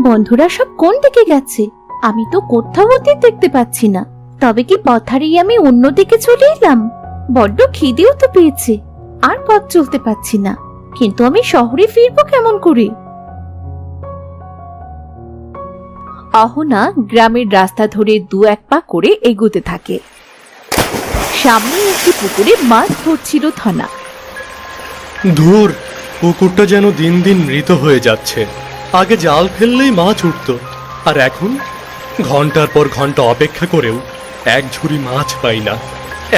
বন্ধুরা সব কোন দিকে গেছে? আমি তো কোথাও ওদের দেখতে পাচ্ছি না। তবে কি পথ হারিয়ে আমি অন্যদিকে চলে এলাম? বড্ড খিদেও তো পেয়েছে, আর পথ চলতে পারছি না। কিন্তু আমি শহরে ফিরবো কেমন করে? অহনা গ্রামের রাস্তা ধরে দু এক পা করে এগোতে থাকে। সামনে একটি পুকুরে মাছ ধরছিল ধনা। ধুর, পুকুরটা যেন দিন দিন মৃত হয়ে যাচ্ছে। আগে জাল ফেললেই মাছ উঠত, আর এখন ঘন্টার পর ঘন্টা অপেক্ষা করেও এক ঝুড়ি মাছ পাই না।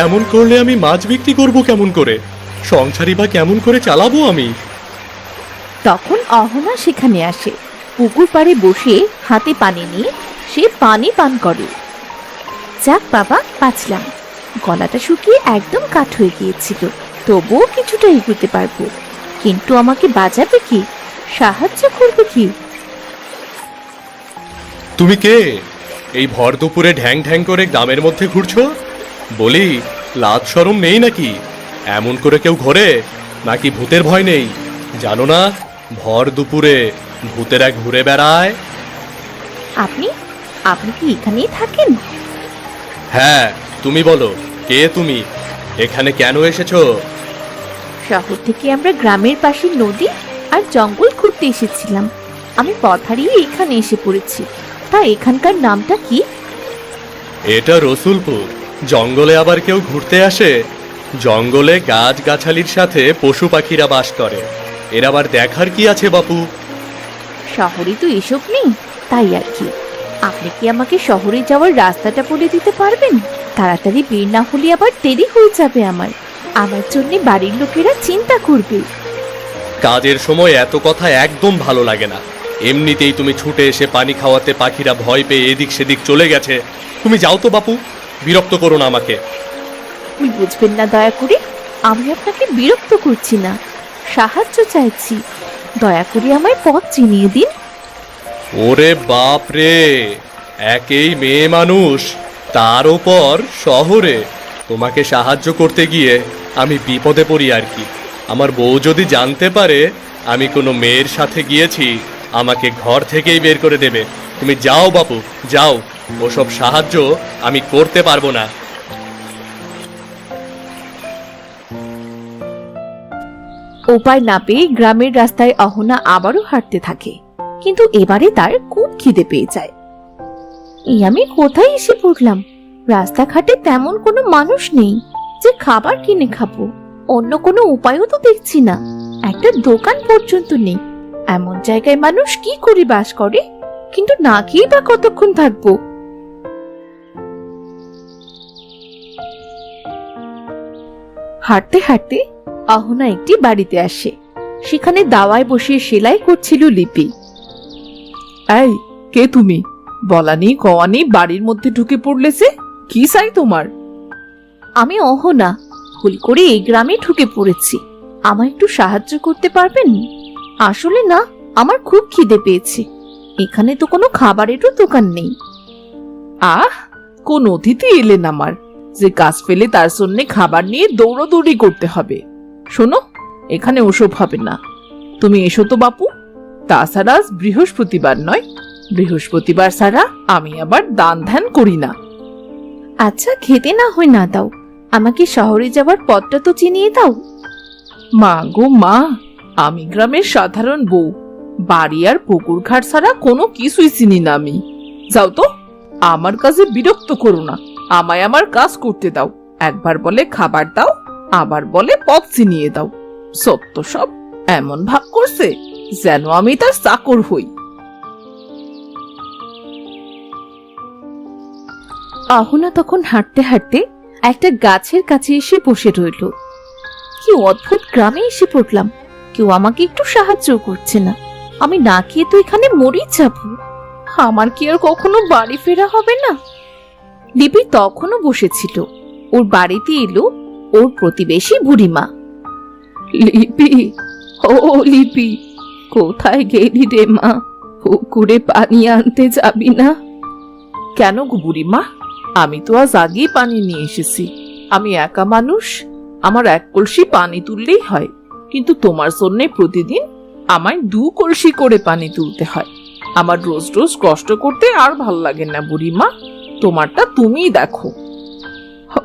এমন করলে আমি মাছ বিক্রি করব কেমন করে? সংসারই বা কেমন করে চালাবো আমি? তখন অহনা সেখানে আসে। পুকুর পাড়ে বসে হাতে পানি নিয়ে সে পানি পান করে। যাক বাবা, বাঁচলাম। গলাটা শুকিয়ে একদম কাঠ হয়ে গিয়েছিল, তবুও কিছুটা এগোতে পারবো। কিন্তু আমাকে বাঁচাবে কি, সাহায্য করবে কি? তুমি কে? এই ভর দুপুরে ঢ্যাং ঢ্যাং করে গ্রামের মধ্যে ঘুরছো? বলি, লাজ শরম নেই নাকি? এমন করে কেউ ঘোরে? নাকি ভূতের ভয় নেই? জানো না, ভর দুপুরে ভূতেরা ঘুরে বেড়ায়। আপনি আপনি কি এখানেই থাকেন? হ্যাঁ, তুমি বলো, কে তুমি? এখানে কেন এসেছো? শহর থেকে আমরা গ্রামের পাশে নদী আর জঙ্গল ঘুরতে এসেছিলাম। আমি পথ হারিয়ে এখানে এসে পড়েছি। তা এখানকার নামটা কি? এটা রসুলপুর। জঙ্গলে আবার কেউ ঘুরতে আসে? জঙ্গলে গাছ গাছালির সাথে পশু পাখিরা বাস করে। এর আবার দেখার কি আছে বাপু? শহরে তো এসব নেই, তাই আর কি। আপনি কি আমাকে শহরে যাওয়ার রাস্তাটা বলে দিতে পারবেন? তাড়াতাড়ি বের না হলে আবার দেরি হয়ে যাবে। আমার জন্য বাড়ির লোকেরা চিন্তা করবে। কাজের সময় এত কথা একদম ভালো লাগে না। এমনিতেই তুমি ছুটে এসে পানি খাওয়াতে পাখিরা ভয় পেয়ে এদিক সেদিক চলে গেছে। তুমি যাও তো বাপু, বিরক্ত করো না আমাকে। আপনি বুঝবেন না দয়া করে? আমি আপনাকে বিরক্ত করছি না, সাহায্য চাইছি। দয়া করে আমায় পথ চিনিয়ে দিন। ওরে বাপ রে, একেই মেয়ে মানুষ, তার ওপর শহরে। তোমাকে সাহায্য করতে গিয়ে আমি বিপদে পড়ি আর কি। আমার বউ যদি জানতে পারে আমি কোনো মেয়ের সাথে গিয়েছি, আমাকে ঘর থেকেই বের করে দেবে। তুমি যাও বাপু, যাও। ওসব সাহায্য আমি করতে পারবো না। উপায় না পেয়ে গ্রামের রাস্তায় অহনা আবারও হাঁটতে থাকে। কিন্তু এবারে তার খুব খিদে পেয়ে যায়। এই আমি কোথায় এসে পড়লাম? রাস্তাঘাটে তেমন কোনো মানুষ নেই যে খাবার কিনে খাবো। অন্য কোনো উপায়ও তো দেখছি না। একটা দোকান পর্যন্ত নেই। এমন জায়গায় মানুষ কি করে বাস করে? কিন্তু না খেয়ে বা কতক্ষণ থাকবো? হাঁটতে হাঁটতে অহনা একটি বাড়িতে আসে। সেখানে দাওয়ায় বসে সেলাই করছিল লিপি। এই, কে তুমি? বলানি কওয়ানি বাড়ির মধ্যে ঢুকে পড়লে যে, কি চাই তোমার? আমি অহনা, ভুল করে এই গ্রামে ঢুকে পড়েছি। আমায় একটু সাহায্য করতে পারবেন? আসলে না, আমার খুব খিদে পেয়েছে। এখানে তো কোনো খাবারেরও দোকান নেই। আহ, কোন অতিথি এলেন আমার, যে কাজ ফেলে তার জন্য খাবার নিয়ে দৌড়াদৌড়ি করতে হবে? শোনো, এখানে ওসব হবে না। তুমি এসো তো বাপু। তাছাড়া আজ বৃহস্পতিবার নয়, বৃহস্পতিবার ছাড়া আমি আবার দান ধ্যান করি না। আচ্ছা, খেতে না হয় না দাও, আমাকে শহরে যাওয়ার পথটা তো চিনিয়ে দাও। মা গো মা, আমি গ্রামের সাধারণ বউ। বাড়ি আর পুকুর ঘাট ছাড়া কোনো কিছুই চিনি না আমি। যাও তো, আমার কাজে বিরক্ত করো না। আমায় আমার কাজ করতে দাও। একবার বলে খাবার দাও, আবার বলে পথ চিনিয়ে দাও। সত্য সব এমন ভাব করছে যেন আমি তার চাকর হই। অহনা তখন হাঁটতে হাঁটতে একটা গাছের কাছে এসে বসে রইল। কি অদ্ভুত গ্রামে এসে পড়লাম, কেউ আমাকে একটু সাহায্য করছে না। আমি না খেয়ে তো এখানে মরেই যাব। আমার কি আর কখনো বাড়ি ফেরা হবে না? লিপি তখনও বসেছিল। ওর বাড়িতে এলো ওর প্রতিবেশী বুড়িমা। লিপি, ও লিপি, কোথায় গেলি রে মা? পুকুরে পানি আনতে যাবি না? কেন গো বুড়িমা? আমি তো আজ আগেই পানি নিয়ে এসেছি। আমি একা মানুষ, আমার 1 কলসি পানি তুললেই হয়, কিন্তু তোমার জন্য প্রতিদিন আমায় 2 কলসি করে পানি তুলতে হয়। আমার রোজ রোজ কষ্ট করতে আর ভাল লাগে না বুড়িমা, তোমারটা তুমিই দেখো।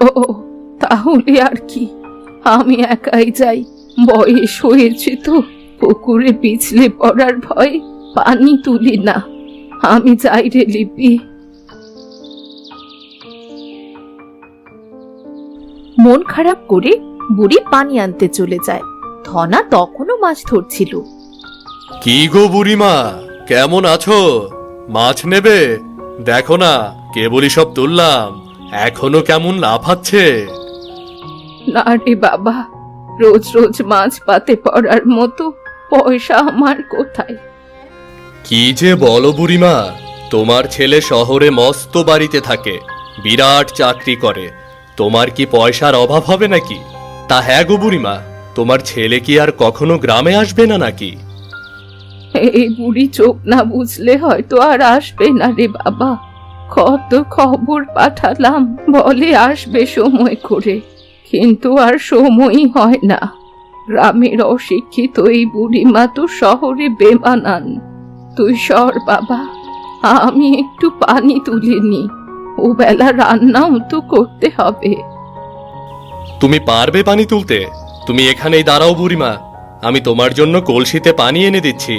ও তাহলে আর কি, আমি একাই যাই। বয়স হয়েছে তো, পুকুরে পিছলে পড়ার ভয় পানি তুলি না। আমি যাই রে লিপি। মন খারাপ করে বুড়ি পানি আনতে চলে যায়। ধনা তখনও মাছ ধরছিল। কি গো বুড়িমা, কেমন আছো? মাছ নেবে? দেখো না, কেবলই সব তুললাম, এখনো কেমন লাফাচ্ছে। না রে বাবা, রোজ রোজ মাছ পাতে পড়ার মতো পয়সা আমার কোথায়? কি যে বলো বুড়িমা, তোমার ছেলে শহরে মস্ত বাড়িতে থাকে, বিরাট চাকরি করে, তোমার কি পয়সার অভাব হবে নাকি? তা হ্যাঁ গো বুড়িমা, তোমার ছেলে কি আর কখনো গ্রামে আসবে না নাকি? এই বুড়ি চোখ না বুঝলে হয়তো আর আসবে না রে বাবা। কত খবর পাঠালাম, বলে আসবে সময় করে, কিন্তু আর সময়ই হয় না। গ্রামের অশিক্ষিত এই বুড়িমা তো শহরে বেমানান। তুই সর বাবা, আমি একটু পানি তুলিনি, ও বেলা রান্নাও তো করতে হবে। তুমি পারবে পানি তুলতে? তুমি এখানেই দাঁড়াও বুড়িমা, আমি তোমার জন্য কলসিতে পানি এনে দিচ্ছি।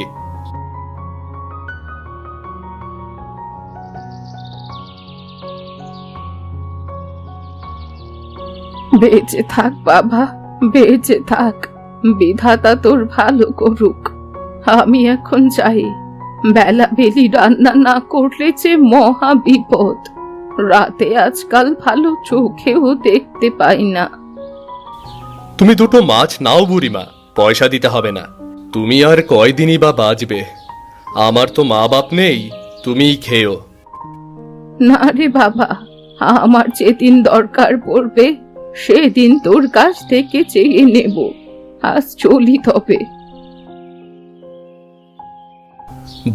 বেঁচে থাক বাবা, বেঁচে থাক, বিধাতা তোর ভালো করুক। আমি এখন যাই, বেলা বেলি রান্না না করলে যে মহা বিপদ। রাতে আজকাল ভালো চোখেও দেখতে পাই না। তুমি 2টো মাছ নাও বুড়িমা, পয়সা দিতে হবে না। তুমি আর কয়দিনই বা বাঁচবে? আমার তো মা বাপ নেই, তুমিই খেও। না রে বাবা, আমার যেদিন দরকার পড়বে সেদিন তোর কাছ থেকে চেয়ে নেব। আজ চলি তবে।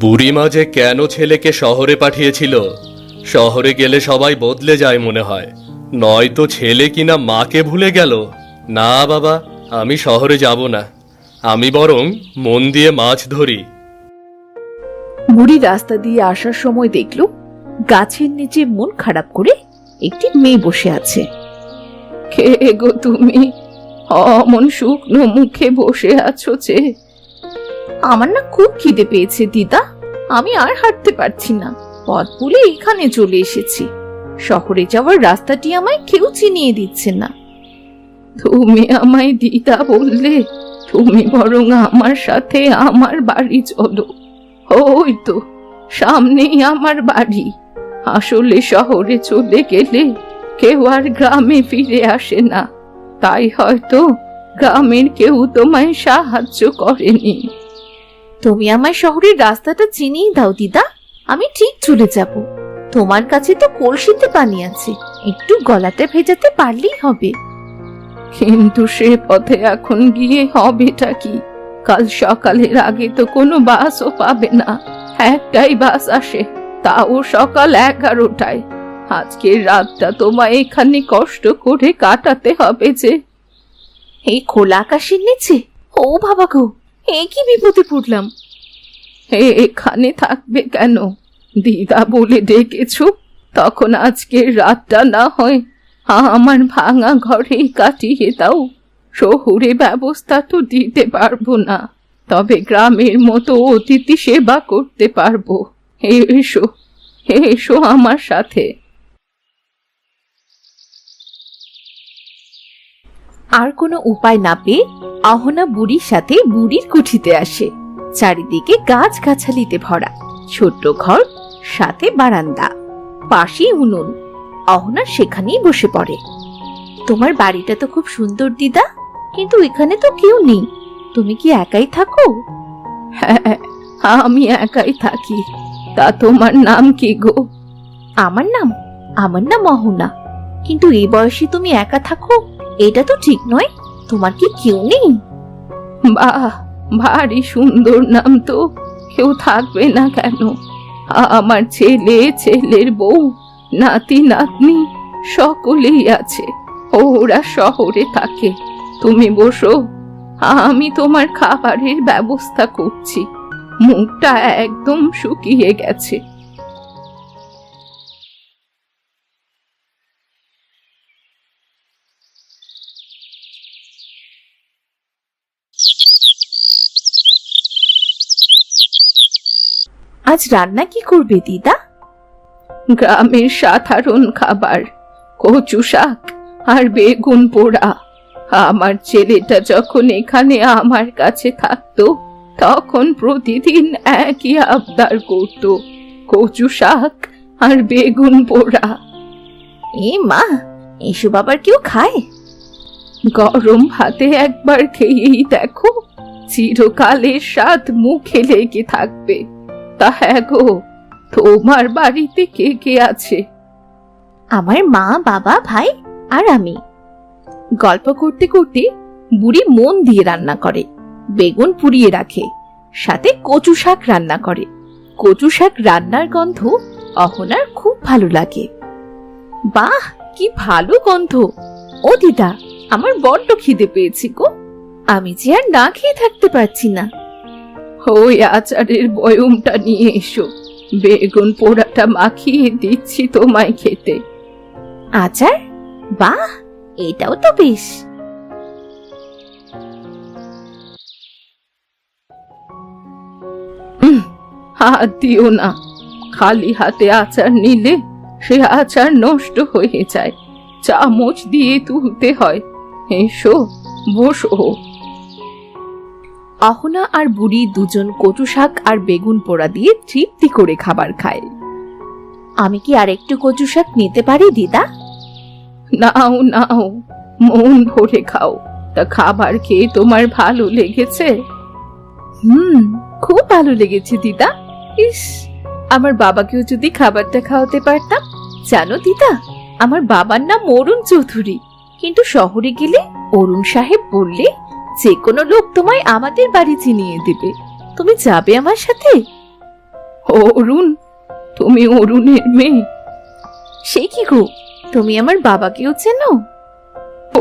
বুড়িমা যে কেন ছেলেকে শহরে পাঠিয়েছিল, শহরে গেলে সবাই বদলে যায় মনে হয়, নয়তো ছেলে কিনা মাকে ভুলে গেল। না বাবা, আমি শহরে যাব না, আমি বরং মন দিয়ে মাছ ধরি। বুড়ি রাস্তা দিয়ে আসার সময় দেখল গাছের নিচে মন খারাপ করে একটি মেয়ে বসে আছে। কে গো তুমি, অমন শুকনো মুখে বসে আছো যে? আমার না খুব খিদে পেয়েছে দিদা, আমি আর হাঁটতে পারছি না, পথ ভুলে এখানে চলে এসেছি। শহরে যাওয়ার রাস্তাটি আমায় কেউ চিনিয়ে দিচ্ছে না। তুমি আমায় দিদা বললে, তুমি বরং আমার সাথে আমার বাড়ি চলো। ওই তো সামনেই আমার বাড়ি। আসলে শহরে চলে গেলে কেউ আর গ্রামে ফিরে আসে না, তাই হয়তো গ্রামের কেউ তোমায় সাহায্য করেনি। তুমি আমায় শহরের রাস্তাটা চিনিয়ে দাও দিদা, আমি ঠিক চলে যাব। তোমার কাছে তো কলসিতে পানি আছে, একটু গলাতে ভেজাতে পারলেই হবে। কিন্তু সে পথে এখন গিয়ে হবেটা কি? কাল সকালের আগে তো কোনো বাসও পাবে না। একটাই বাস আসে, তাও সকাল 11টায়। আজকের রাতটা তোমায় এখানে কষ্ট করে কাটাতে হবে যে। এই খোলা আকাশের নিচে? ও বাবা গো, এ কি বিপদে পড়লাম। এখানে থাকবে কেন? দিদা বলে ডেকেছো, তখন আজকের রাতটা না হয় আমার ভাঙা ঘরেই কাটিয়ে দাও। শহুরে ব্যবস্থা তো দিতে পারবো না, তবে গ্রামের মতো অতিথি সেবা করতে পারবো। এসো এসো আমার সাথে। আর কোনো উপায় না পেয়ে অহনা বুড়ির সাথে বুড়ির কুঠিতে আসে। চারিদিকে গাছ গাছালিতে ভরা, ছোট্ট ঘর, সাথে বারান্দা, পাশেই উনুন। অহনা সেখানেই বসে পড়ে। তোমার বাড়িটা তো খুব সুন্দর দিদা, কিন্তু এখানে তো কেউ নেই, তুমি কি একাই থাকো? হ্যাঁ, আমি একাই থাকি। তা তোমার নাম কি গো? আমার নাম অহনা। কিন্তু এই বয়সে তুমি একা থাকো, এটা তো ঠিক নয়। তোমার কি কেউ নেই? বাহ, ভারী সুন্দর নাম তো, কেউ থাকবে না কেন? আমার ছেলে, ছেলের বউ, নাতি নাতনি সকলেই আছে। ওরা শহরে থাকে, তুমি বসো, আমি তোমার খাবারের ব্যবস্থা করছি। মুখটা একদম শুকিয়ে গেছে। আজ রান্না কি করবে দিদা? গ্রামের সাধারণ খাবার, কচু শাক আর বেগুন পোড়া। আমার ছেলেটা যখন এখানে আমার কাছে থাকতো তখন প্রতিদিন একই আবদার করত, কচু শাক আর বেগুন পোড়া। এ মা, এসব আবার কেউ খায়? গরম ভাতে একবার খেয়েই দেখো, চিরকালের স্বাদ মুখে লেগে থাকবে। তা হ্যাঁ গো, তোমার বাড়িতে কে কে আছে? আমার মা, বাবা, ভাই আর আমি। গল্প করতে করতে বুড়ি মন দিয়ে রান্না করে। বেগুন পুড়িয়ে রাখে, সাথে কচু শাক রান্না করে। কচু শাক রান্নার গন্ধ অহনার খুব ভালো লাগে। বাহ, কি ভালো গন্ধ! ও দিদা, আমার বড্ড খিদে পেয়েছি গো। আমি যে আর না খেয়ে থাকতে পারছি না। ওই আচারের বয়মটা নিয়ে এসো, বেগুন পোড়াটা মাখিয়ে দিচ্ছি তোমায় খেতে। আচার? বাহ, এটাও তো বেশ। হাত দিও না, খালি হাতে আচার নিলে সে আচার নষ্ট হয়ে যায়, চামচ দিয়ে তুলতে হয়। এসো, বসো। অহনা আর বুড়ি দুজন কচু শাক আর বেগুন পোড়া দিয়ে তৃপ্তি করে খাবার খায়। আমি কি আর একটু কচু শাক নিতে পারি দিদা? নাও নাও, মন ভরে খাও। তা খাবার খেয়ে তোমার ভালো লেগেছে? খুব ভালো লেগেছে দিদা। ইস, আমার বাবাকেও যদি খাবারটা খাওয়াতে পারতাম। জানো দিদা, আমার বাবার নাম অরুণ চৌধুরী, কিন্তু শহরে গেলে অরুণ সাহেব বললে যে কোনো লোক তোমায় আমাদের বাড়ি চিনিয়ে দেবে। তুমি যাবে আমার সাথে? অরুণ? তুমি অরুণের মেয়ে? সে কি গো, তুমি আমার বাবাকেও চেনো?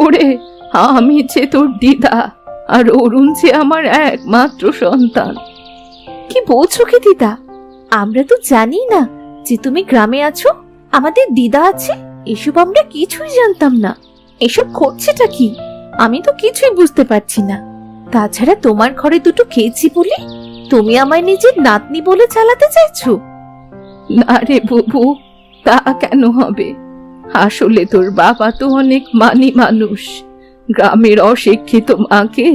ওরে, আমি যে তোর দিদা, আর অরুণ যে আমার একমাত্র সন্তান। কি বলছো কি দিদা? আমরা তো জানি না যে তুমি গ্রামে আছো, আমাদের দিদা আছে। এসব আমরা কিছুই জানতাম না। এসব ঘটছেটা কি? আমি তো কিছুই বুঝতে পারছি না। তাছাড়া তোমার ঘরে দুটো খেয়েছি বলে তুমি আমায় নিজের নাতনি বলে চালাতে চাইছো? না রে বুবু, তা কেন হবে? আসলে তোর বাবা তো অনেক মানি মানুষ। গ্রামের অশিক্ষিত মাকে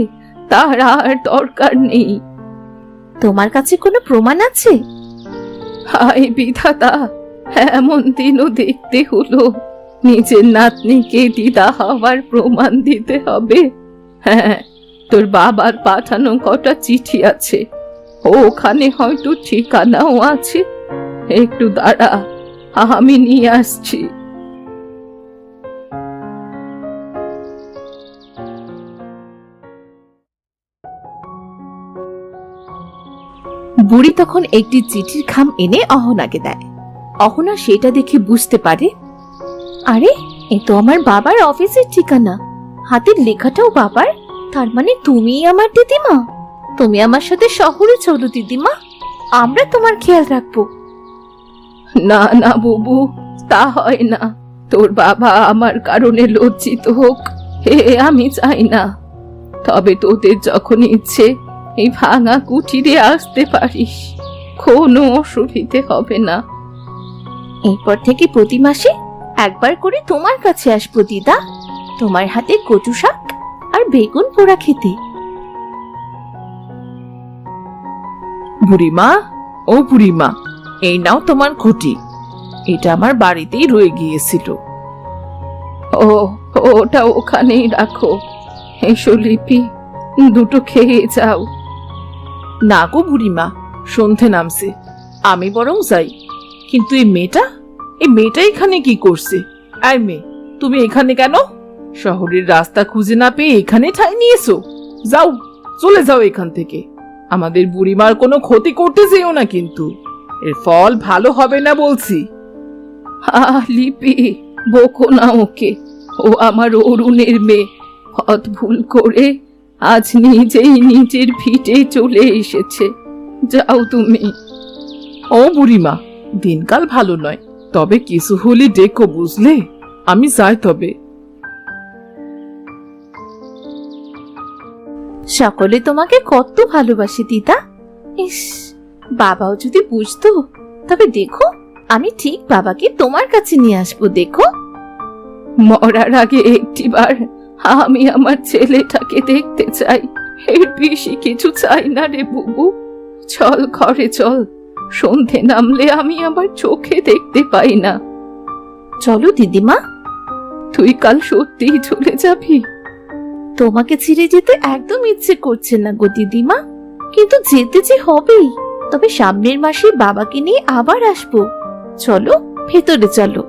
তার আর দরকার নেই। তোমার কাছে কোনো প্রমাণ আছে? হায় বিধাতা, এমন দিনও দেখতে হলো, নিজের নাতনিকে দিদা হওয়ার প্রমাণ দিতে হবে। হ্যাঁ, তোর বাবার পাঠানো কটা চিঠি আছে, ওখানে হয়তো ঠিকানাও আছে। একটু দাঁড়া, আমি নিয়ে আসছি। বুড়ি তখন একটি চিঠির খাম এনে অহনাকে দেয়। অহনা সেটা দেখে বুঝতে পারে, আরে এ তো আমার বাবার অফিসের ঠিকানা, হাতের লেখাটাও বাবার। তার মানে তুমি আমার দিদিমা। তুমি আমার সাথে শহরে চলো দিদিমা, আমরা তোমার খেয়াল রাখবো। না না বুবু, তা হয় না। তোর বাবা আমার কারণে লজ্জিত হোক, আমি চাই না। তবে তোদের যখন ইচ্ছে এই ভাঙা কুটিরে আসতে পারিস, কোনো অসুবিধে হবে না। এরপর থেকে প্রতি মাসে একবার করে তোমার কাছে আসবো দিদা, তোমার হাতে কচু শাক আর বেগুন পোড়া খেতে। বুড়িমা, ও বুড়িমা, এই নাও তোমার খুঁটি। এটা আমার বাড়িতেই রয়ে গিয়েছিল। ও, ওটা ওখানেই রাখো। এসো লিপি, দুটো খেয়ে যাও। না গো বুড়িমা, সন্ধে নামছে, আমি বরং যাই। কিন্তু এই মেয়েটা এখানে কি করছে? আর মেয়ে, তুমি এখানে কেন? শহরের রাস্তা খুঁজে না পেয়ে এখানে ঠাঁই নিয়েছো? যাও, চলে যাও এখান থেকে। আমাদের বুড়িমার কোনো ক্ষতি করতে যেও না, কিন্তু এর ফল ভালো হবে না বলছি। লিপি, বকো না ওকে, ও আমার অরুণের মেয়ে, পথ ভুল করে আজ নিজেই নিজের ভিটে চলে এসেছে। যাও তুমি। ও বুড়িমা, দিনকাল ভালো নয়, তবে কিছু হলে ডেকো, বুঝলে? আমি যাই তবে। সকলে তোমাকে কত ভালোবাসে দিদা। ইস, বাবাও যদি বুঝতো। তবে দেখো, আমি ঠিক বাবাকে তোমার কাছে নিয়ে আসবো। দেখো, মরার আগে একটিবার আমি আমার ছেলেটাকে দেখতে চাই। এর বেশি কিছু চাই না রে বুবু। চল ঘরে চল, সন্ধে নামলে আমি আবার চোখে দেখতে পাই না। চলো দিদিমা। তুই কাল সত্যিই চলে যাবি? তোমাকে ছেড়ে যেতে একদম ইচ্ছে করছে না গো দিদিমা, কিন্তু যেতে যে হবেই। তবে সামনের মাসে বাবাকে নিয়ে আবার আসবো। চলো ভেতরে চলো।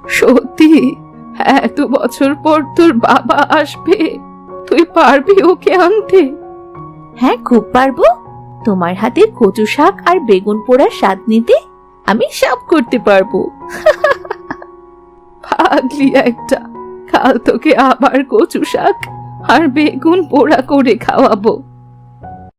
সত্যি এত বছর পর তোর বাবা আসবে? তুই পারবি ওকে আনতে? হ্যাঁ, খুব পারবো। তোমার হাতে কচু শাক আর বেগুন পোড়ার স্বাদ নিতে আমি সব করতে পারবো। পাগলি একটা, কাল তোকে আবার কচু শাক আর বেগুন পোড়া করে খাওয়াবো।